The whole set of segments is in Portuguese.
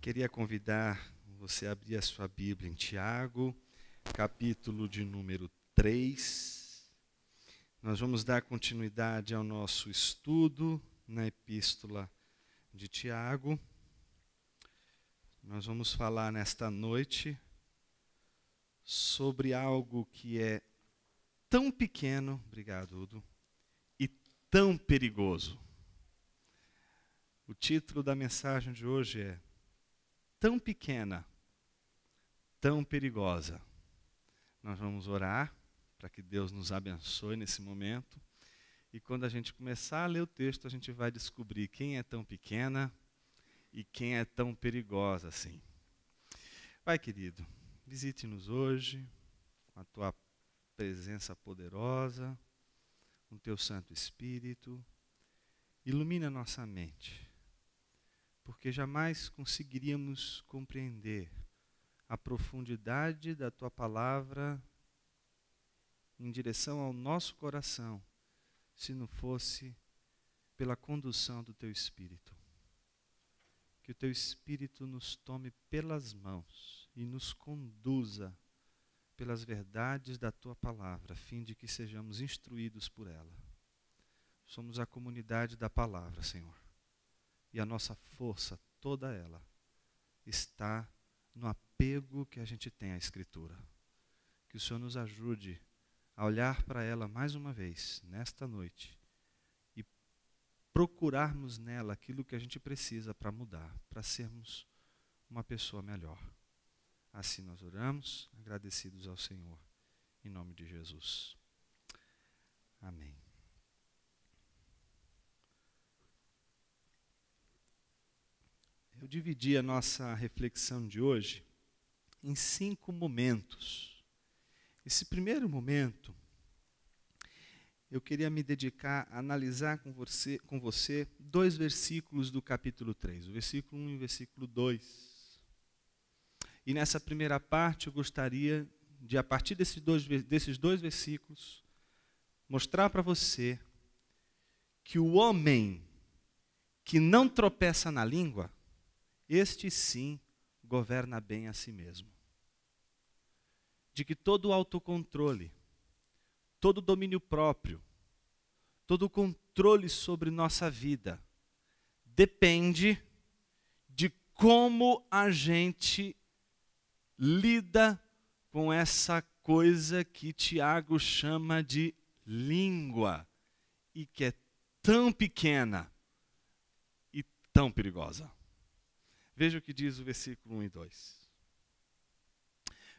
Queria convidar você a abrir a sua Bíblia em Tiago, capítulo de número 3. Nós vamos dar continuidade ao nosso estudo na Epístola de Tiago. Nós vamos falar nesta noite sobre algo que é tão pequeno, obrigado, Udo, e tão perigoso. O título da mensagem de hoje é Tão pequena, tão perigosa. Nós vamos orar para que Deus nos abençoe nesse momento. E quando a gente começar a ler o texto, a gente vai descobrir quem é tão pequena e quem é tão perigosa assim. Pai querido, visite-nos hoje com a tua presença poderosa, com o teu Santo Espírito. Ilumina a nossa mente, porque jamais conseguiríamos compreender a profundidade da tua palavra em direção ao nosso coração, se não fosse pela condução do teu Espírito. Que o teu Espírito nos tome pelas mãos e nos conduza pelas verdades da tua palavra, a fim de que sejamos instruídos por ela. Somos a comunidade da palavra, Senhor. E a nossa força, toda ela, está no apego que a gente tem à Escritura. Que o Senhor nos ajude a olhar para ela mais uma vez, nesta noite, e procurarmos nela aquilo que a gente precisa para mudar, para sermos uma pessoa melhor. Assim nós oramos, agradecidos ao Senhor, em nome de Jesus. Amém. Eu dividi a nossa reflexão de hoje em 5 momentos. Esse primeiro momento, eu queria me dedicar a analisar com você 2 versículos do capítulo 3, o versículo 1 e o versículo 2. E nessa primeira parte eu gostaria de, a partir desses dois versículos, mostrar para você que o homem que não tropeça na língua, este sim governa bem a si mesmo. De que todo autocontrole, todo domínio próprio, todo controle sobre nossa vida depende de como a gente lida com essa coisa que Tiago chama de língua e que é tão pequena e tão perigosa. Veja o que diz o versículo 1 e 2.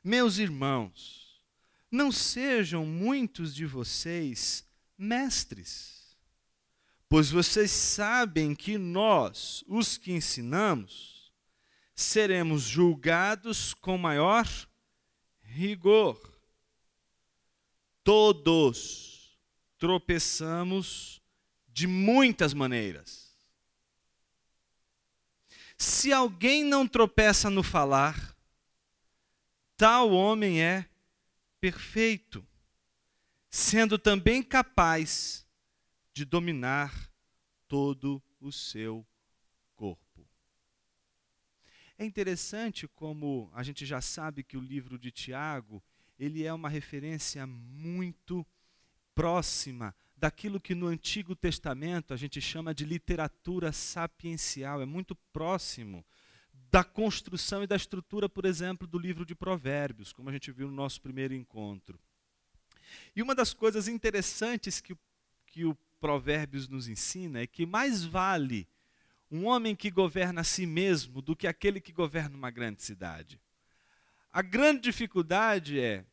Meus irmãos, não sejam muitos de vocês mestres, pois vocês sabem que nós, os que ensinamos, seremos julgados com maior rigor. Todos tropeçamos de muitas maneiras. Se alguém não tropeça no falar, tal homem é perfeito, sendo também capaz de dominar todo o seu corpo. É interessante como a gente já sabe que o livro de Tiago, ele é uma referência muito próxima daquilo que no Antigo Testamento a gente chama de literatura sapiencial. É muito próximo da construção e da estrutura, por exemplo, do livro de Provérbios, como a gente viu no nosso primeiro encontro. E uma das coisas interessantes que o Provérbios nos ensina é que mais vale um homem que governa a si mesmo do que aquele que governa uma grande cidade. A grande dificuldade é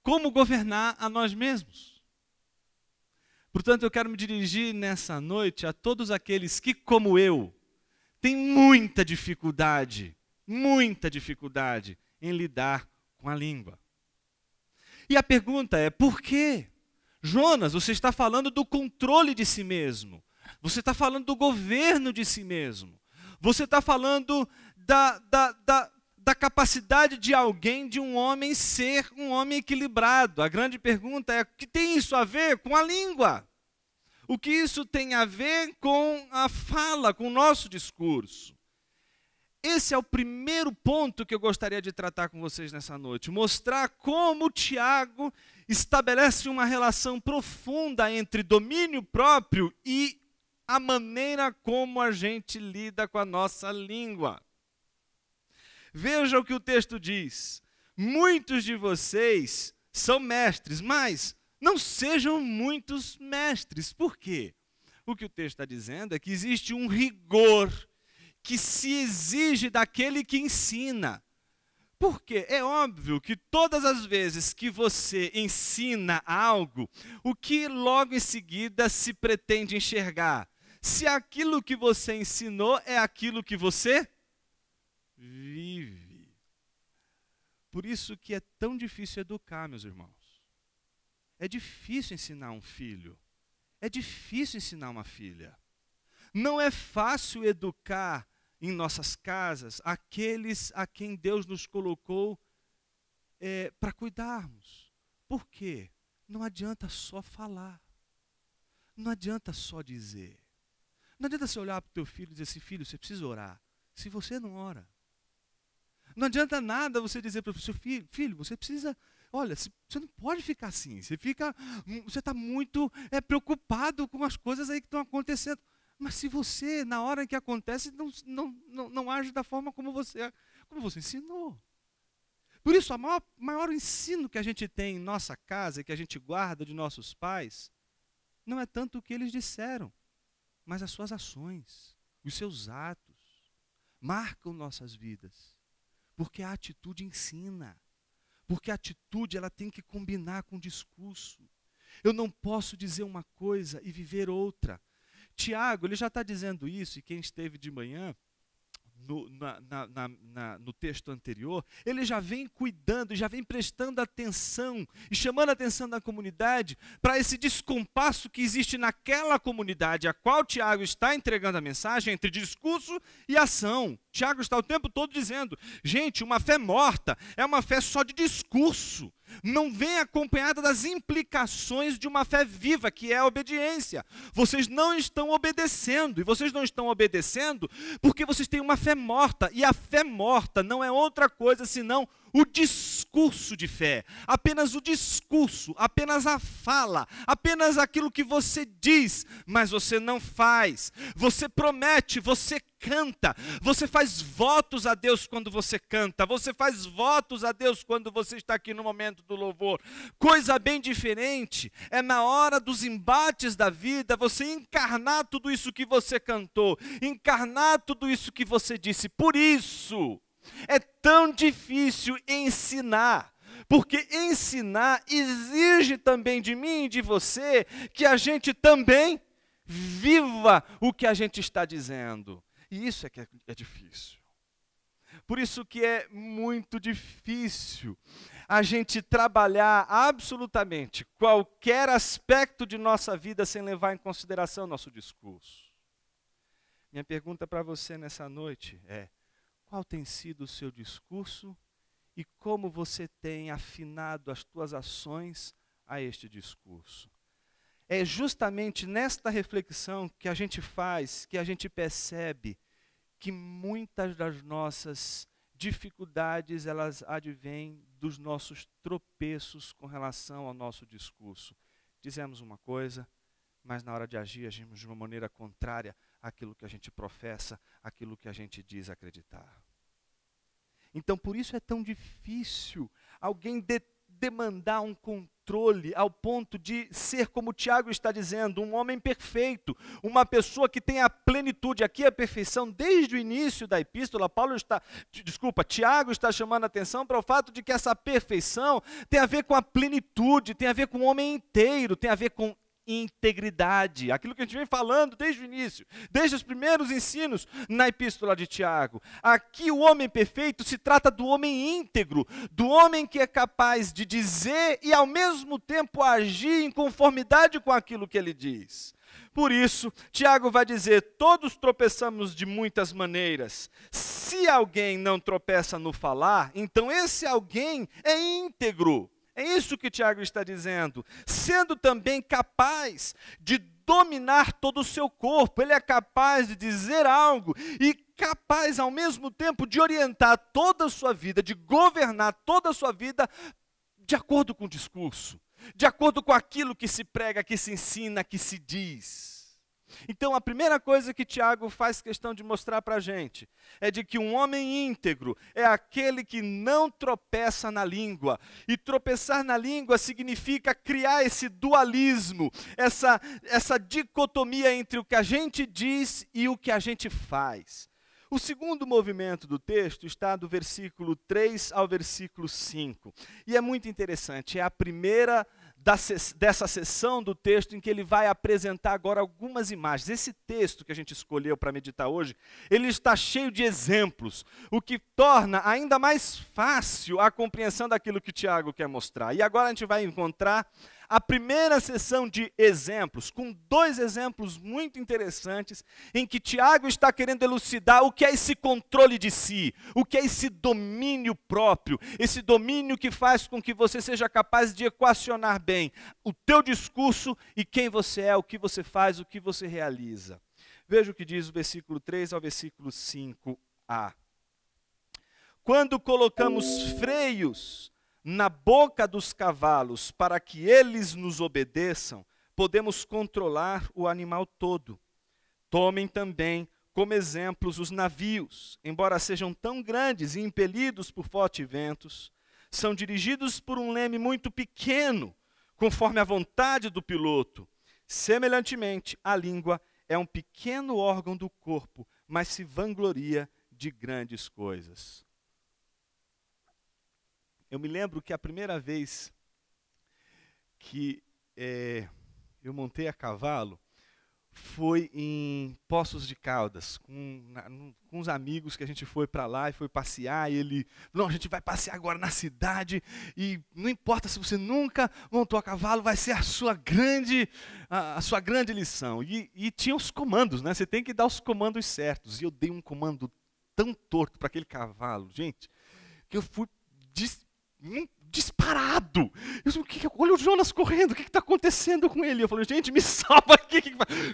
como governar a nós mesmos. Portanto, eu quero me dirigir nessa noite a todos aqueles que, como eu, têm muita dificuldade em lidar com a língua. E a pergunta é, por quê? Jonas, você está falando do controle de si mesmo. Você está falando do governo de si mesmo. Você está falando da capacidade de alguém, de um homem, ser um homem equilibrado. A grande pergunta é, o que tem isso a ver com a língua? O que isso tem a ver com a fala, com o nosso discurso? esse é o primeiro ponto que eu gostaria de tratar com vocês nessa noite. Mostrar como Tiago estabelece uma relação profunda entre domínio próprio e a maneira como a gente lida com a nossa língua. Veja o que o texto diz. Muitos de vocês são mestres, mas não sejam muitos mestres. Por quê? O que o texto está dizendo é que existe um rigor que se exige daquele que ensina. Por quê? É óbvio que todas as vezes que você ensina algo, o que logo em seguida se pretende enxergar? Se aquilo que você ensinou é aquilo que você vive. Por isso que é tão difícil educar, meus irmãos. É difícil ensinar um filho. É difícil ensinar uma filha. Não é fácil educar em nossas casas aqueles a quem Deus nos colocou para cuidarmos. Por quê? Não adianta só falar. Não adianta só dizer. Não adianta você olhar para o teu filho e dizer assim, filho, você precisa orar. Se você não ora. Não adianta nada você dizer para o seu filho, filho, você precisa, olha, você não pode ficar assim. Você está muito preocupado com as coisas aí que estão acontecendo. Mas se você, na hora em que acontece, não age da forma como você ensinou. Por isso, o maior ensino que a gente tem em nossa casa, e que a gente guarda de nossos pais, não é tanto o que eles disseram, mas as suas ações, os seus atos, marcam nossas vidas. Porque a atitude ensina. Porque a atitude ela tem que combinar com o discurso. Eu não posso dizer uma coisa e viver outra. Tiago, ele já está dizendo isso, e quem esteve de manhã, no texto anterior, ele já vem cuidando, já vem prestando atenção e chamando a atenção da comunidade para esse descompasso que existe naquela comunidade a qual Tiago está entregando a mensagem entre discurso e ação. Tiago está o tempo todo dizendo, gente, uma fé morta é uma fé só de discurso. Não vem acompanhada das implicações de uma fé viva, que é a obediência. Vocês não estão obedecendo, e vocês não estão obedecendo porque vocês têm uma fé morta, e a fé morta não é outra coisa senão o discurso de fé, apenas o discurso, apenas a fala, apenas aquilo que você diz, mas você não faz. Você promete, você canta, você faz votos a Deus quando você canta, você faz votos a Deus quando você está aqui no momento do louvor. Coisa bem diferente é na hora dos embates da vida, você encarnar tudo isso que você cantou, encarnar tudo isso que você disse. Por isso é tão difícil ensinar, porque ensinar exige também de mim e de você que a gente também viva o que a gente está dizendo. E isso é que é difícil. Por isso que é muito difícil a gente trabalhar absolutamente qualquer aspecto de nossa vida sem levar em consideração nosso discurso. Minha pergunta para você nessa noite é: qual tem sido o seu discurso e como você tem afinado as tuas ações a este discurso? É justamente nesta reflexão que a gente faz, que a gente percebe que muitas das nossas dificuldades, elas advêm dos nossos tropeços com relação ao nosso discurso. Dizemos uma coisa, mas na hora de agir, agimos de uma maneira contrária àquilo que a gente professa, àquilo que a gente diz acreditar. Então, por isso é tão difícil alguém demandar um controle ao ponto de ser, como Tiago está dizendo, um homem perfeito, uma pessoa que tem a plenitude. Aqui a perfeição, desde o início da epístola, Tiago está chamando a atenção para o fato de que essa perfeição tem a ver com a plenitude, tem a ver com o homem inteiro, tem a ver com integridade, aquilo que a gente vem falando desde o início, desde os primeiros ensinos na epístola de Tiago. Aqui o homem perfeito se trata do homem íntegro, do homem que é capaz de dizer e ao mesmo tempo agir em conformidade com aquilo que ele diz. Por isso, Tiago vai dizer, todos tropeçamos de muitas maneiras. Se alguém não tropeça no falar, então esse alguém é íntegro. É isso que Tiago está dizendo, sendo também capaz de dominar todo o seu corpo. Ele é capaz de dizer algo e capaz, ao mesmo tempo, de orientar toda a sua vida, de governar toda a sua vida de acordo com o discurso, de acordo com aquilo que se prega, que se ensina, que se diz. Então, a primeira coisa que Tiago faz questão de mostrar para a gente é de que um homem íntegro é aquele que não tropeça na língua. E tropeçar na língua significa criar esse dualismo, essa dicotomia entre o que a gente diz e o que a gente faz. O segundo movimento do texto está do versículo 3 ao versículo 5. E é muito interessante, é a primeira dessa sessão do texto em que ele vai apresentar agora algumas imagens. Esse texto que a gente escolheu para meditar hoje, ele está cheio de exemplos, o que torna ainda mais fácil a compreensão daquilo que Tiago quer mostrar. E agora a gente vai encontrar a primeira sessão de exemplos, com 2 exemplos muito interessantes, em que Tiago está querendo elucidar o que é esse controle de si, o que é esse domínio próprio, esse domínio que faz com que você seja capaz de equacionar bem o teu discurso e quem você é, o que você faz, o que você realiza. Veja o que diz o versículo 3 ao versículo 5a. Quando colocamos freios na boca dos cavalos para que eles nos obedeçam, podemos controlar o animal todo. Tomem também como exemplos os navios, embora sejam tão grandes e impelidos por fortes ventos, são dirigidos por um leme muito pequeno, conforme a vontade do piloto. Semelhantemente, a língua é um pequeno órgão do corpo, mas se vangloria de grandes coisas. Eu me lembro que a primeira vez que eu montei a cavalo foi em Poços de Caldas, com uns amigos que a gente foi para lá e foi passear. E ele, não, a gente vai passear agora na cidade e não importa se você nunca montou a cavalo, vai ser a sua grande lição. E tinha os comandos, né? Você tem que dar os comandos certos. E eu dei um comando tão torto para aquele cavalo, gente, que eu fui disparado. Olha o Jonas correndo, o que está acontecendo com ele? Eu falei, gente, me salva aqui.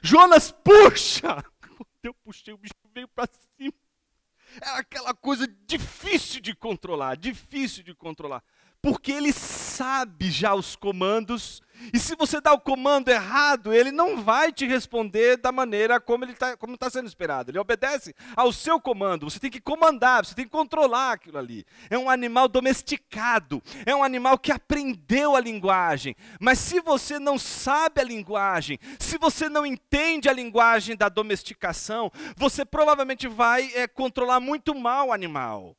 Jonas, puxa! Eu puxei, o bicho veio para cima. Era aquela coisa difícil de controlar, porque ele sabe já os comandos, e se você dá o comando errado, ele não vai te responder da maneira como está sendo esperado. Ele obedece ao seu comando, você tem que comandar, você tem que controlar aquilo ali. É um animal domesticado, é um animal que aprendeu a linguagem, mas se você não sabe a linguagem, se você não entende a linguagem da domesticação, você provavelmente vai controlar muito mal o animal.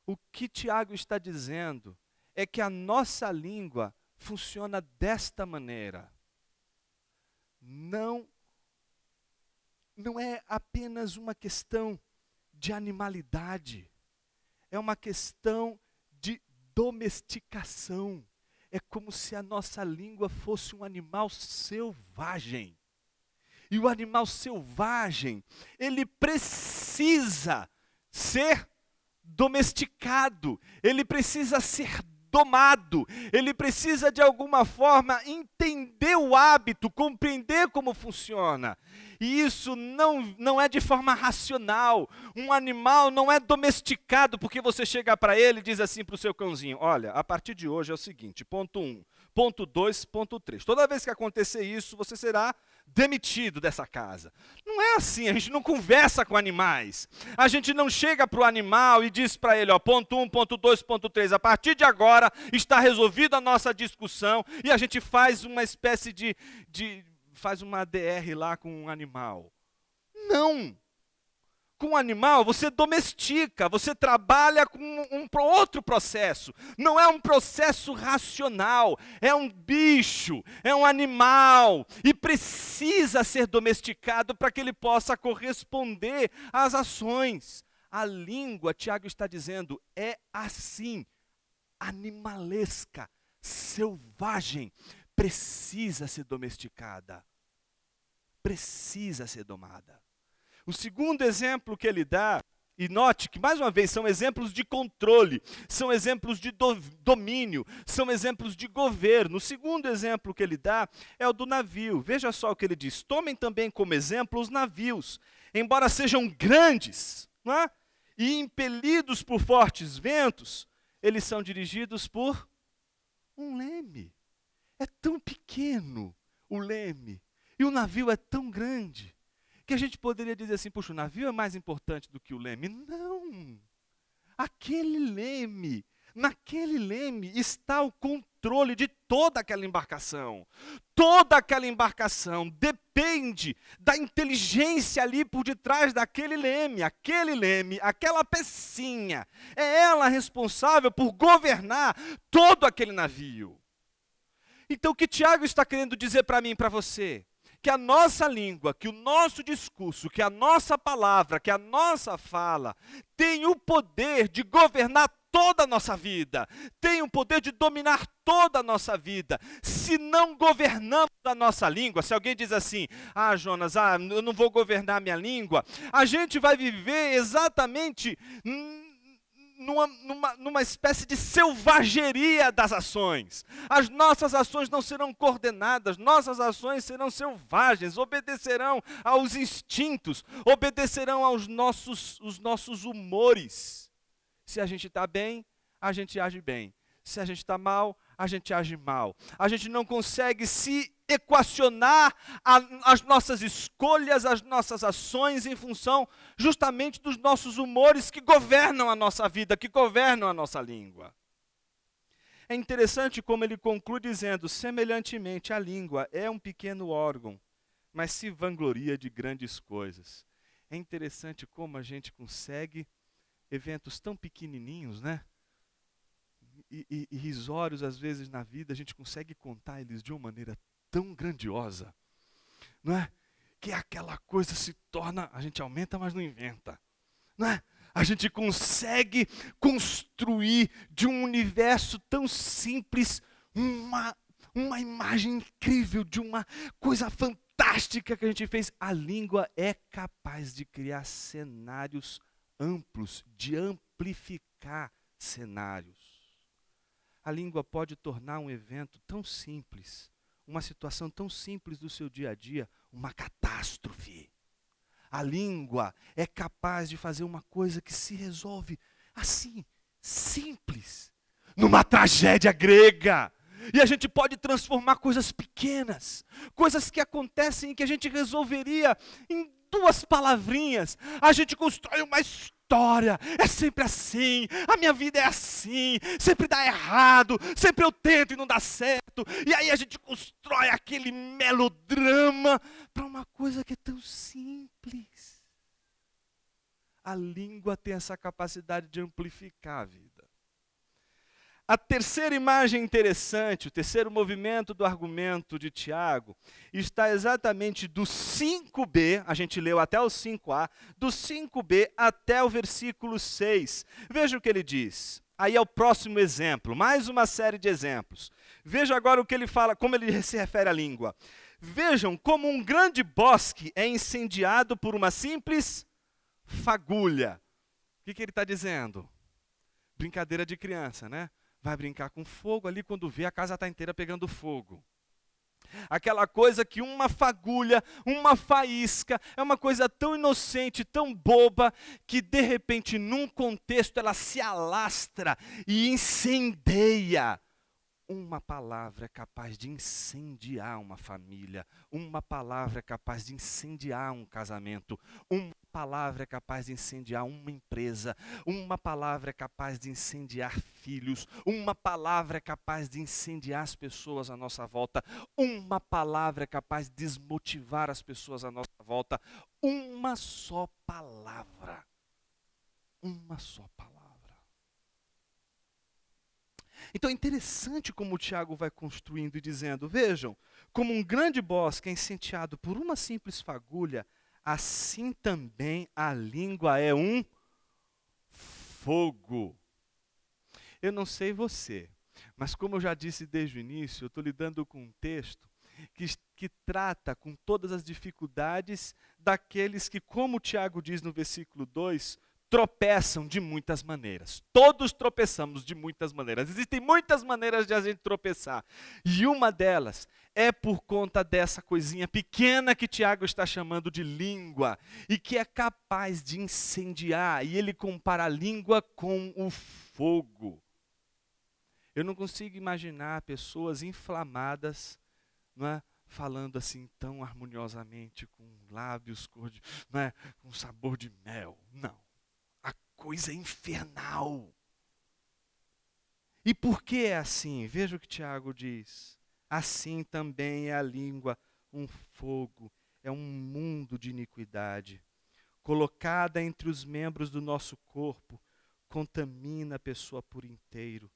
O que Tiago está dizendo é que a nossa língua funciona desta maneira. Não é apenas uma questão de animalidade, é uma questão de domesticação. É como se a nossa língua fosse um animal selvagem. E o animal selvagem, ele precisa ser domesticado, ele precisa ser domado, ele precisa de alguma forma entender o hábito, compreender como funciona. E isso não é de forma racional. Um animal não é domesticado porque você chega para ele e diz assim para o seu cãozinho, olha, a partir de hoje é o seguinte, ponto 1, ponto 2, ponto 3. Toda vez que acontecer isso, você será demitido dessa casa. Não é assim, a gente não conversa com animais. A gente não chega para o animal e diz para ele, ó, ponto 1, ponto 2, ponto 3, a partir de agora está resolvida a nossa discussão e a gente faz uma espécie faz uma DR lá com um animal. Não! Com um animal você domestica, você trabalha com outro processo. Não é um processo racional, é um bicho, é um animal. E precisa ser domesticado para que ele possa corresponder às ações. A língua, Tiago está dizendo, é assim, animalesca, selvagem. Precisa ser domesticada. Precisa ser domada. O segundo exemplo que ele dá E note que, mais uma vez, são exemplos de controle, são exemplos de domínio, são exemplos de governo. O segundo exemplo que ele dá é o do navio. Veja só o que ele diz: tomem também como exemplo os navios, embora sejam grandes, não é? E impelidos por fortes ventos, eles são dirigidos por um leme. É tão pequeno o leme, e o navio é tão grande, que a gente poderia dizer assim: puxa, o navio é mais importante do que o leme. Não! Naquele leme está o controle de toda aquela embarcação. Toda aquela embarcação depende da inteligência ali por detrás daquele leme. Aquele leme, aquela pecinha, é ela responsável por governar todo aquele navio. Então o que Tiago está querendo dizer para mim e para você? Que a nossa língua, que o nosso discurso, que a nossa palavra, que a nossa fala tem o poder de governar toda a nossa vida, tem o poder de dominar toda a nossa vida. Se não governamos a nossa língua, se alguém diz assim: ah, Jonas, eu não vou governar minha língua, a gente vai viver exatamente numa espécie de selvageria das ações. As nossas ações não serão coordenadas, nossas ações serão selvagens, obedecerão aos instintos, obedecerão aos os nossos humores. Se a gente está bem, a gente age bem. Se a gente está mal, a gente age mal. A gente não consegue se equacionar as nossas escolhas, as nossas ações em função justamente dos nossos humores que governam a nossa vida, que governam a nossa língua. É interessante como ele conclui dizendo: semelhantemente, a língua é um pequeno órgão, mas se vangloria de grandes coisas. É interessante como a gente consegue eventos tão pequenininhos, né? E irrisórios às vezes na vida, a gente consegue contar eles de uma maneira tão grandiosa, não é? Que aquela coisa se torna, a gente aumenta, mas não inventa, não é? A gente consegue construir de um universo tão simples uma imagem incrível de uma coisa fantástica que a gente fez. A língua é capaz de criar cenários amplos, de amplificar cenários. A língua pode tornar um evento tão simples, uma situação tão simples do seu dia a dia, uma catástrofe. A língua é capaz de fazer uma coisa que se resolve assim, simples, numa tragédia grega. E a gente pode transformar coisas pequenas, coisas que acontecem e que a gente resolveria em 2 palavrinhas. A gente constrói uma história, é sempre assim, a minha vida é assim, sempre dá errado, sempre eu tento e não dá certo. E aí a gente constrói aquele melodrama para uma coisa que é tão simples. A língua tem essa capacidade de amplificar a vida. A terceira imagem interessante, o terceiro movimento do argumento de Tiago, está exatamente do 5b, a gente leu até o 5a, do 5b até o versículo 6. Veja o que ele diz. Aí é o próximo exemplo, mais uma série de exemplos. Veja agora o que ele fala, como ele se refere à língua. Vejam como um grande bosque é incendiado por uma simples fagulha. O que ele está dizendo? Brincadeira de criança, né? Vai brincar com fogo, ali quando vê a casa está inteira pegando fogo. Aquela coisa que uma fagulha, uma faísca, é uma coisa tão inocente, tão boba, que de repente num contexto ela se alastra e incendeia. Uma palavra é capaz de incendiar uma família, uma palavra é capaz de incendiar um casamento, uma palavra é capaz de incendiar uma empresa, uma palavra é capaz de incendiar filhos, uma palavra é capaz de incendiar as pessoas à nossa volta, uma palavra é capaz de desmotivar as pessoas à nossa volta. Uma só palavra. Uma só palavra. Então é interessante como o Tiago vai construindo e dizendo: vejam, como um grande bosque é incendiado por uma simples fagulha, assim também a língua é um fogo. Eu não sei você, mas como eu já disse desde o início, eu estou lidando com um texto que trata com todas as dificuldades daqueles que, como o Tiago diz no versículo 2, tropeçam de muitas maneiras. Todos tropeçamos de muitas maneiras. Existem muitas maneiras de a gente tropeçar. E uma delas é por conta dessa coisinha pequena que Tiago está chamando de língua e que é capaz de incendiar. E ele compara a língua com o fogo. Eu não consigo imaginar pessoas inflamadas, não é, falando assim tão harmoniosamente, com lábios não é, com sabor de mel. Não. A coisa é infernal. E por que é assim? Veja o que Tiago diz. Assim também é a língua, um fogo, é um mundo de iniquidade. Colocada entre os membros do nosso corpo, contamina a pessoa por inteiro,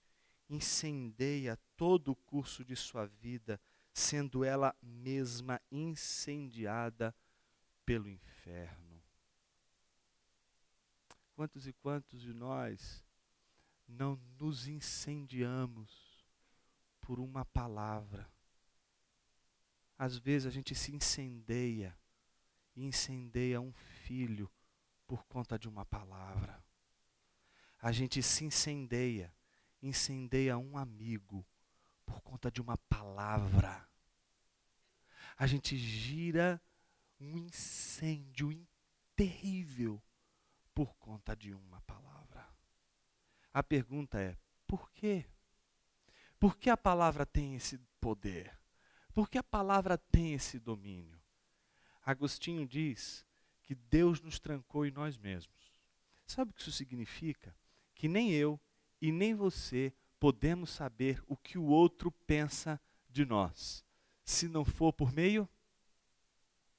incendeia todo o curso de sua vida, sendo ela mesma incendiada pelo inferno. Quantos e quantos de nós não nos incendiamos por uma palavra? Às vezes a gente se incendeia, e incendeia um filho por conta de uma palavra. A gente se incendeia um amigo por conta de uma palavra. A gente gira um incêndio terrível por conta de uma palavra. A pergunta é, por quê? Por que a palavra tem esse poder? Por que a palavra tem esse domínio? Agostinho diz que Deus nos trancou em nós mesmos. Sabe o que isso significa? Que nem eu e nem você podemos saber o que o outro pensa de nós, se não for por meio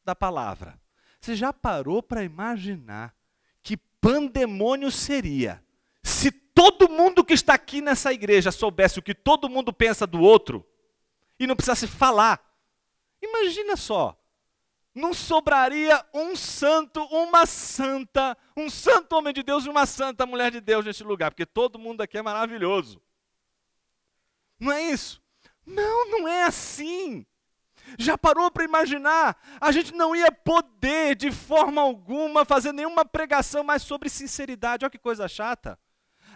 da palavra. Você já parou para imaginar que pandemônio seria se todo mundo que está aqui nessa igreja soubesse o que todo mundo pensa do outro e não precisasse falar? Imagina só, não sobraria um santo, uma santa, um santo homem de Deus e uma santa mulher de Deus neste lugar, porque todo mundo aqui é maravilhoso. Não é isso? Não, não é assim. Já parou para imaginar? A gente não ia poder, de forma alguma, fazer nenhuma pregação mais sobre sinceridade. Olha que coisa chata.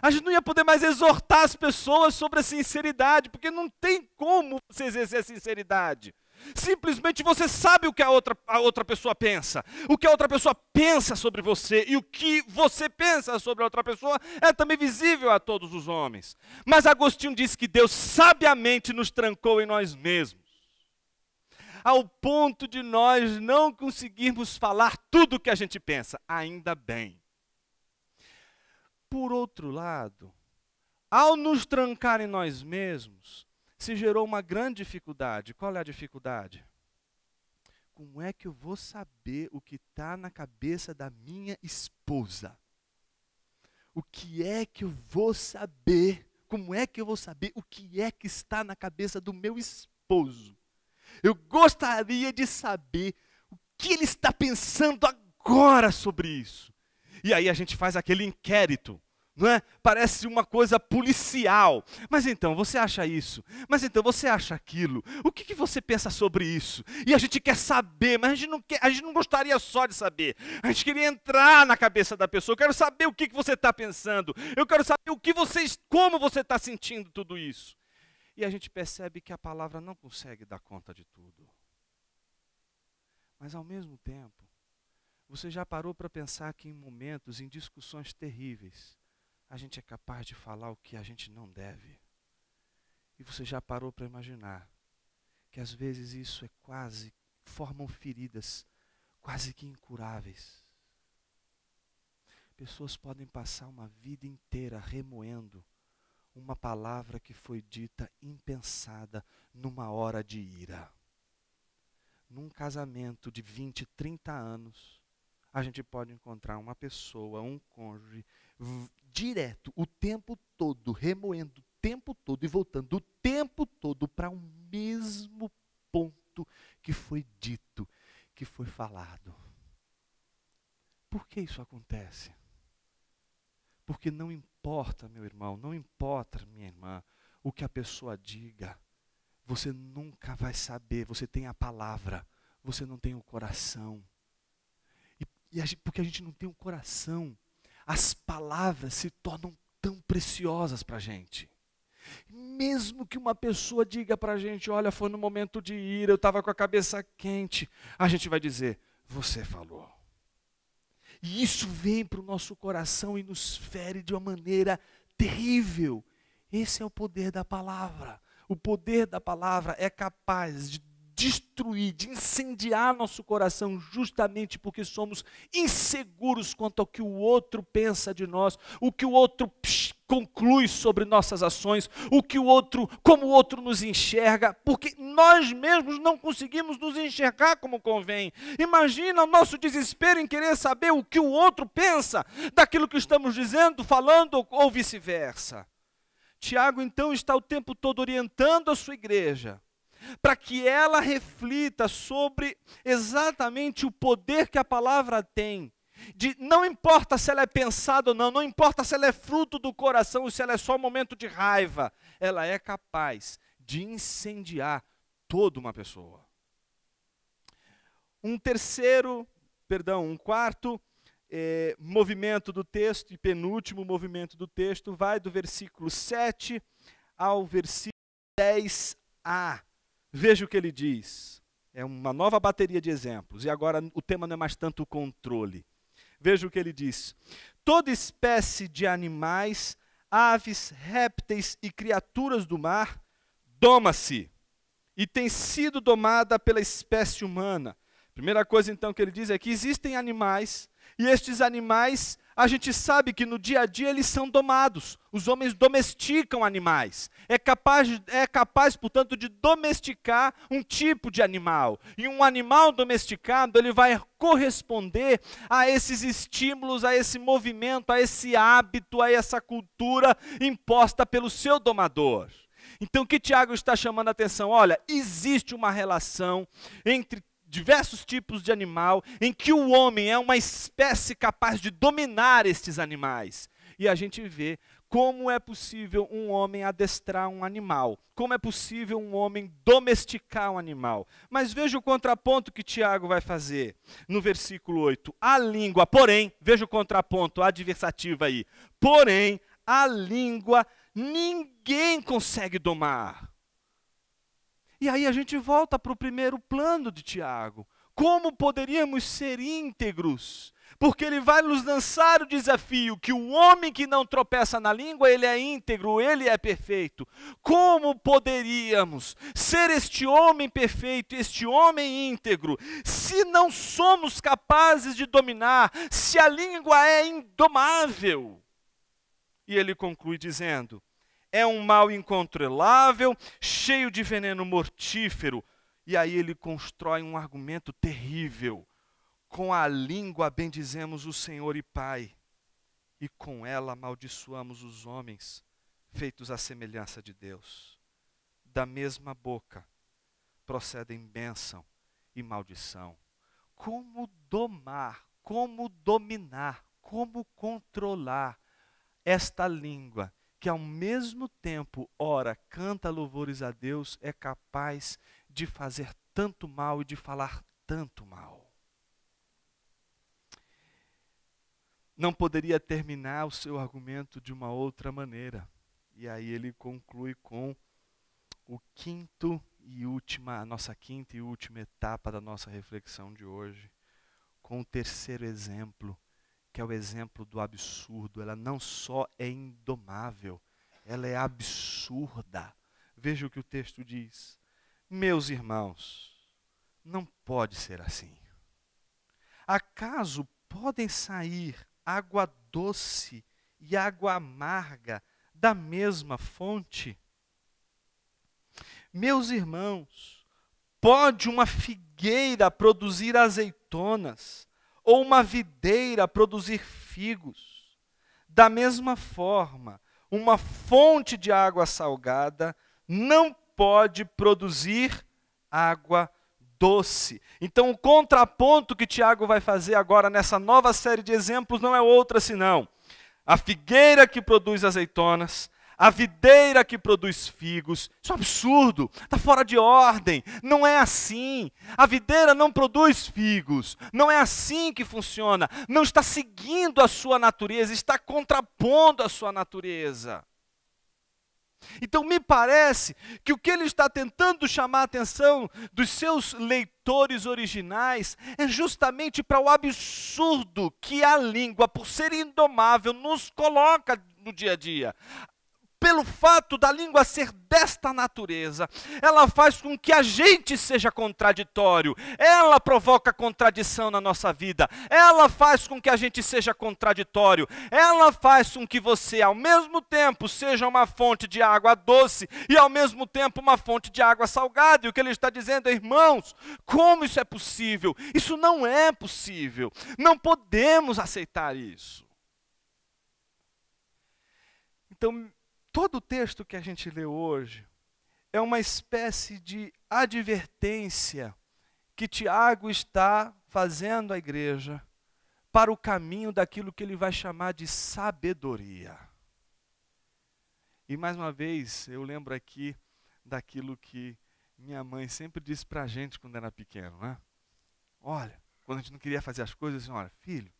A gente não ia poder mais exortar as pessoas sobre a sinceridade, porque não tem como você exercer a sinceridade. Simplesmente você sabe o que a outra pessoa pensa. O que a outra pessoa pensa sobre você e o que você pensa sobre a outra pessoa é também visível a todos os homens. Mas Agostinho diz que Deus sabiamente nos trancou em nós mesmos, ao ponto de nós não conseguirmos falar tudo o que a gente pensa. Ainda bem. Por outro lado, ao nos trancar em nós mesmos, se gerou uma grande dificuldade. Qual é a dificuldade? Como é que eu vou saber o que está na cabeça da minha esposa? O que é que eu vou saber? Como é que eu vou saber o que é que está na cabeça do meu esposo? Eu gostaria de saber o que ele está pensando agora sobre isso. E aí a gente faz aquele inquérito, não é? Parece uma coisa policial. Mas então, você acha isso? Mas então, você acha aquilo? O que você pensa sobre isso? E a gente quer saber, mas a gente não gostaria só de saber. A gente queria entrar na cabeça da pessoa. Eu quero saber o que você está pensando. Eu quero saber como você está sentindo tudo isso. E a gente percebe que a palavra não consegue dar conta de tudo. Mas ao mesmo tempo, você já parou para pensar que em momentos, em discussões terríveis, a gente é capaz de falar o que a gente não deve? E você já parou para imaginar que às vezes isso formam feridas quase que incuráveis? Pessoas podem passar uma vida inteira remoendo uma palavra que foi dita impensada numa hora de ira. Num casamento de 20, 30 anos, a gente pode encontrar uma pessoa, um cônjuge, direto, o tempo todo, remoendo o tempo todo e voltando o tempo todo para o mesmo ponto que foi dito, que foi falado. Por que isso acontece? Porque não importa, meu irmão, não importa, minha irmã, o que a pessoa diga, você nunca vai saber. Você tem a palavra, você não tem o coração. Porque a gente não tem o coração, as palavras se tornam tão preciosas para a gente. Mesmo que uma pessoa diga para a gente, olha, foi no momento de ira, eu estava com a cabeça quente, a gente vai dizer, você falou. E isso vem para o nosso coração e nos fere de uma maneira terrível. Esse é o poder da palavra. O poder da palavra é capaz de destruir, de incendiar nosso coração, justamente porque somos inseguros quanto ao que o outro pensa de nós, o que o outro conclui sobre nossas ações, como o outro nos enxerga, porque nós mesmos não conseguimos nos enxergar como convém. Imagina o nosso desespero em querer saber o que o outro pensa daquilo que estamos dizendo, falando ou vice-versa. Tiago, então, está o tempo todo orientando a sua igreja, para que ela reflita sobre exatamente o poder que a palavra tem. Não importa se ela é pensada ou não, não importa se ela é fruto do coração ou se ela é só um momento de raiva, ela é capaz de incendiar toda uma pessoa. Um quarto movimento do texto e penúltimo movimento do texto vai do versículo 7 ao versículo 10a. Veja o que ele diz. É uma nova bateria de exemplos. E agora o tema não é mais tanto o controle. Veja o que ele diz. Toda espécie de animais, aves, répteis e criaturas do mar doma-se e tem sido domada pela espécie humana. Primeira coisa então que ele diz é que existem animais, e estes animais, a gente sabe que no dia a dia eles são domados. Os homens domesticam animais. É capaz, portanto, de domesticar um tipo de animal. E um animal domesticado, ele vai corresponder a esses estímulos, a esse movimento, a esse hábito, a essa cultura imposta pelo seu domador. Então o que Tiago está chamando a atenção? Olha, existe uma relação entre diversos tipos de animal, em que o homem é uma espécie capaz de dominar estes animais. E a gente vê como é possível um homem adestrar um animal, como é possível um homem domesticar um animal. Mas veja o contraponto que Tiago vai fazer no versículo 8. A língua, porém, veja o contraponto, a adversativa aí. Porém, a língua ninguém consegue domar. E aí a gente volta para o primeiro plano de Tiago. Como poderíamos ser íntegros? Porque ele vai nos lançar o desafio que o homem que não tropeça na língua, ele é íntegro, ele é perfeito. Como poderíamos ser este homem perfeito, este homem íntegro, se não somos capazes de dominar, se a língua é indomável? E ele conclui dizendo, é um mal incontrolável, cheio de veneno mortífero. E aí ele constrói um argumento terrível. Com a língua bendizemos o Senhor e Pai, e com ela amaldiçoamos os homens, feitos à semelhança de Deus. Da mesma boca procedem bênção e maldição. Como domar, como dominar, como controlar esta língua, que ao mesmo tempo, ora, canta louvores a Deus, é capaz de fazer tanto mal e de falar tanto mal. Não poderia terminar o seu argumento de uma outra maneira. E aí ele conclui com a nossa quinta e última etapa da nossa reflexão de hoje, com o terceiro exemplo, que é o exemplo do absurdo. Ela não só é indomável, ela é absurda. Veja o que o texto diz. Meus irmãos, não pode ser assim. Acaso podem sair água doce e água amarga da mesma fonte? Meus irmãos, pode uma figueira produzir azeitonas, ou uma videira produzir figos? Da mesma forma, uma fonte de água salgada não pode produzir água doce. Então o contraponto que Tiago vai fazer agora nessa nova série de exemplos não é outra senão a figueira que produz azeitonas, a videira que produz figos. Isso é um absurdo, está fora de ordem, não é assim. A videira não produz figos, não é assim que funciona. Não está seguindo a sua natureza, está contrapondo a sua natureza. Então me parece que o que ele está tentando chamar a atenção dos seus leitores originais é justamente para o absurdo que a língua, por ser indomável, nos coloca no dia a dia. Pelo fato da língua ser desta natureza, ela faz com que a gente seja contraditório, ela provoca contradição na nossa vida, ela faz com que a gente seja contraditório, ela faz com que você, ao mesmo tempo, seja uma fonte de água doce e, ao mesmo tempo, uma fonte de água salgada. E o que ele está dizendo é: irmãos, como isso é possível? Isso não é possível, não podemos aceitar isso. Então, todo o texto que a gente lê hoje é uma espécie de advertência que Tiago está fazendo à igreja para o caminho daquilo que ele vai chamar de sabedoria. E mais uma vez, eu lembro aqui daquilo que minha mãe sempre disse para a gente quando era pequeno, né? Olha, quando a gente não queria fazer as coisas, assim, olha, filho,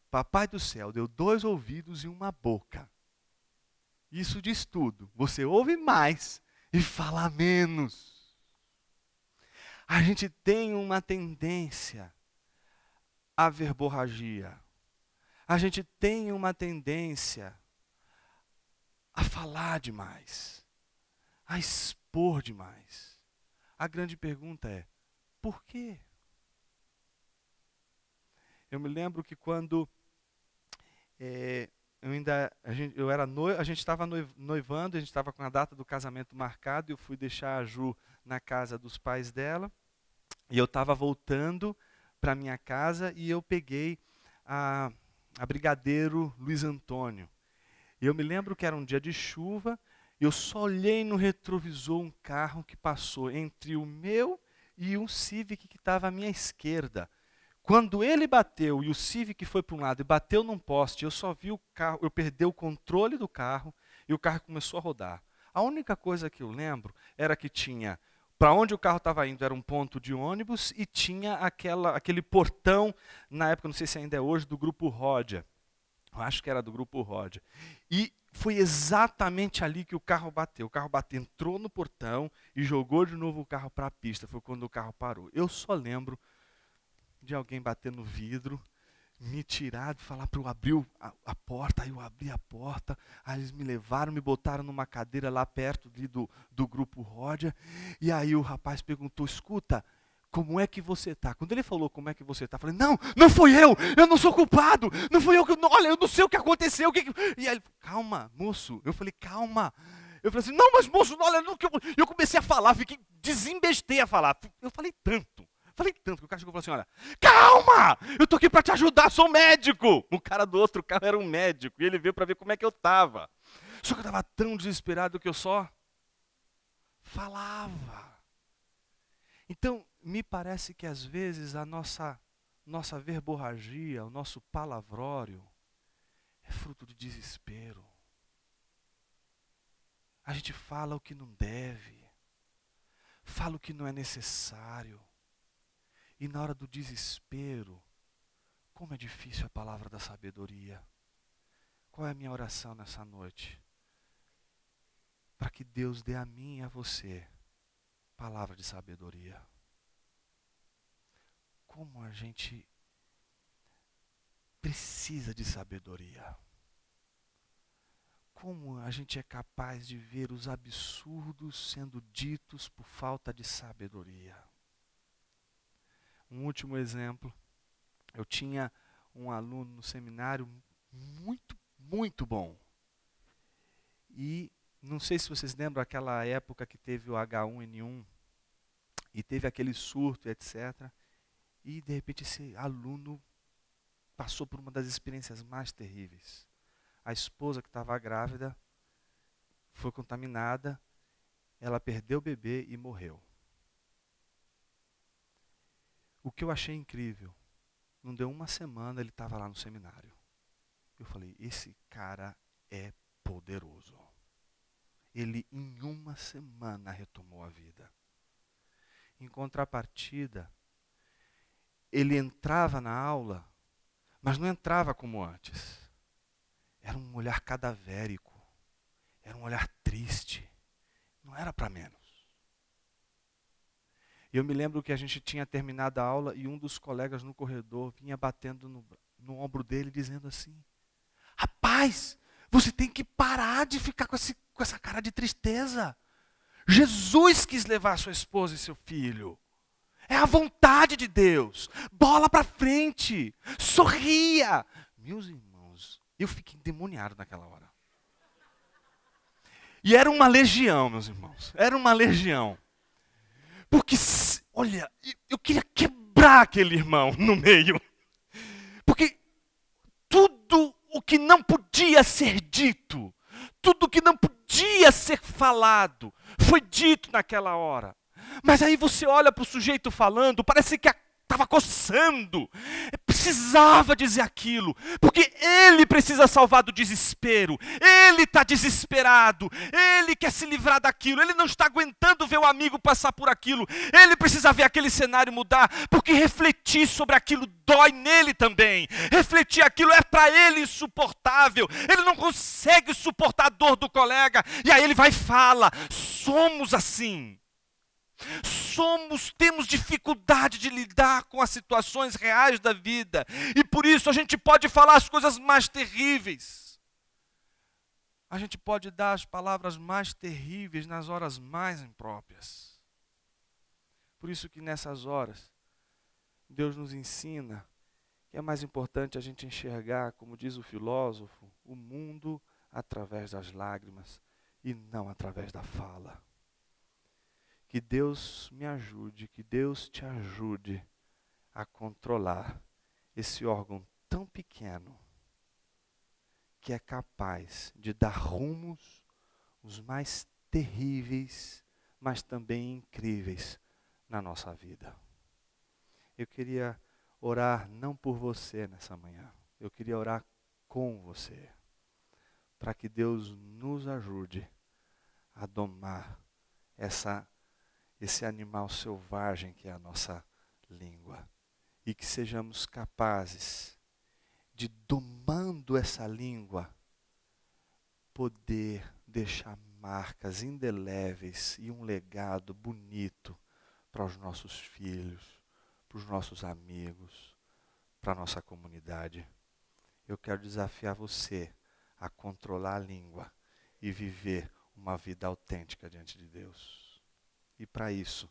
Papai do céu deu 2 ouvidos e uma boca. Isso diz tudo. Você ouve mais e fala menos. A gente tem uma tendência à verborragia. A gente tem uma tendência a falar demais, a expor demais. A grande pergunta é: por quê? Eu me lembro que quando a gente estava noivando, a gente estava com a data do casamento marcado, e eu fui deixar a Ju na casa dos pais dela, e eu estava voltando para minha casa, e eu peguei a Brigadeiro Luiz Antônio. E eu me lembro que era um dia de chuva, e eu só olhei no retrovisor um carro que passou entre o meu e um Civic que estava à minha esquerda. Quando ele bateu e o Civic foi para um lado e bateu num poste, eu só vi o carro, eu perdi o controle do carro e o carro começou a rodar. A única coisa que eu lembro era que tinha, para onde o carro estava indo era um ponto de ônibus e tinha aquele portão, na época, não sei se ainda é hoje, do Grupo Rodia. Eu acho que era do Grupo Rodia. E foi exatamente ali que o carro bateu. O carro entrou no portão e jogou de novo o carro para a pista. Foi quando o carro parou. Eu só lembro de alguém bater no vidro, me tirar, falar para eu abrir a porta. Aí eu abri a porta, aí eles me levaram, me botaram numa cadeira lá perto do Grupo Rodia, e aí o rapaz perguntou: escuta, como é que você está? Quando ele falou como é que você está, eu falei: não fui eu não sou culpado, não fui eu, olha, eu não sei o que aconteceu. E aí ele: calma, moço. Eu falei: calma. Eu falei assim: não, mas moço, olha, eu comecei a falar, desembestei a falar. Eu falei tanto que o cara chegou e falou assim: olha, calma, eu tô aqui para te ajudar, sou médico. O cara do outro carro era um médico, e ele veio para ver como é que eu estava. Só que eu estava tão desesperado que eu só falava. Então, me parece que às vezes a nossa verborragia, o nosso palavrório, é fruto de desespero. A gente fala o que não deve, fala o que não é necessário. E na hora do desespero, como é difícil a palavra da sabedoria. Qual é a minha oração nessa noite? Para que Deus dê a mim e a você palavra de sabedoria. Como a gente precisa de sabedoria. Como a gente é capaz de ver os absurdos sendo ditos por falta de sabedoria. Um último exemplo. Eu tinha um aluno no seminário muito, muito bom. E não sei se vocês lembram aquela época que teve o H1N1 e teve aquele surto, etc. E de repente esse aluno passou por uma das experiências mais terríveis. A esposa que estava grávida foi contaminada, ela perdeu o bebê e morreu. O que eu achei incrível, não deu uma semana, ele estava lá no seminário. Eu falei: esse cara é poderoso. ele em uma semana retomou a vida. Em contrapartida, ele entrava na aula, mas não entrava como antes. Era um olhar cadavérico, era um olhar triste, não era para menos. E eu me lembro que a gente tinha terminado a aula e um dos colegas no corredor vinha batendo no ombro dele dizendo assim: rapaz, você tem que parar de ficar com essa cara de tristeza. Jesus quis levar sua esposa e seu filho. É a vontade de Deus. Bola para frente. Sorria. Meus irmãos, eu fiquei endemoniado naquela hora. E era uma legião, meus irmãos. Era uma legião. Porque, olha, eu queria quebrar aquele irmão no meio. Porque tudo o que não podia ser dito, tudo o que não podia ser falado, foi dito naquela hora. Mas aí você olha para o sujeito falando, parece que estava coçando. Precisava dizer aquilo, porque ele precisa salvar do desespero. Ele está desesperado, ele quer se livrar daquilo, ele não está aguentando ver o amigo passar por aquilo. Ele precisa ver aquele cenário mudar, porque refletir sobre aquilo dói nele também. Refletir aquilo é para ele insuportável. Ele não consegue suportar a dor do colega, e aí ele vai e fala. Somos assim. Temos dificuldade de lidar com as situações reais da vida. E por isso a gente pode falar as coisas mais terríveis. A gente pode dar as palavras mais terríveis nas horas mais impróprias. Por isso que nessas horas, Deus nos ensina que é mais importante a gente enxergar, como diz o filósofo, o mundo através das lágrimas e não através da fala. Que Deus me ajude, que Deus te ajude a controlar esse órgão tão pequeno que é capaz de dar rumos os mais terríveis, mas também incríveis na nossa vida. Eu queria orar não por você nessa manhã, eu queria orar com você, para que Deus nos ajude a domar esse animal selvagem que é a nossa língua. E que sejamos capazes de, domando essa língua, poder deixar marcas indeléveis e um legado bonito para os nossos filhos, para os nossos amigos, para a nossa comunidade. Eu quero desafiar você a controlar a língua e viver uma vida autêntica diante de Deus. E para isso,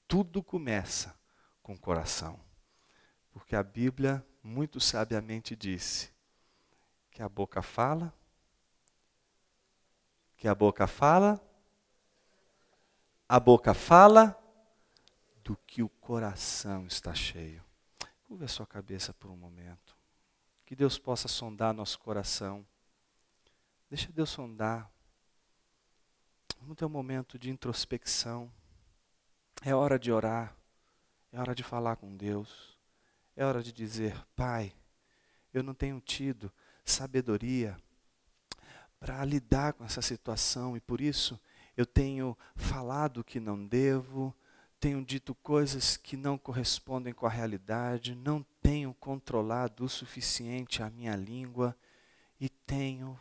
tudo começa com o coração. Porque a Bíblia muito sabiamente disse que a boca fala, do que o coração está cheio. Curva a sua cabeça por um momento. Que Deus possa sondar nosso coração. Deixa Deus sondar. Vamos ter um momento de introspecção. É hora de orar. É hora de falar com Deus. É hora de dizer: Pai, eu não tenho tido sabedoria para lidar com essa situação e por isso eu tenho falado o que não devo, tenho dito coisas que não correspondem com a realidade, não tenho controlado o suficiente a minha língua e tenho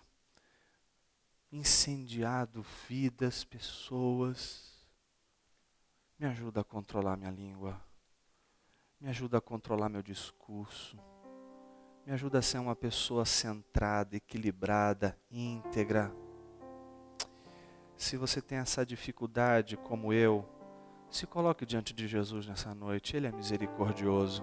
incendiado vidas, pessoas. Me ajuda a controlar minha língua. Me ajuda a controlar meu discurso. Me ajuda a ser uma pessoa centrada, equilibrada, íntegra. Se você tem essa dificuldade como eu, se coloque diante de Jesus nessa noite. Ele é misericordioso.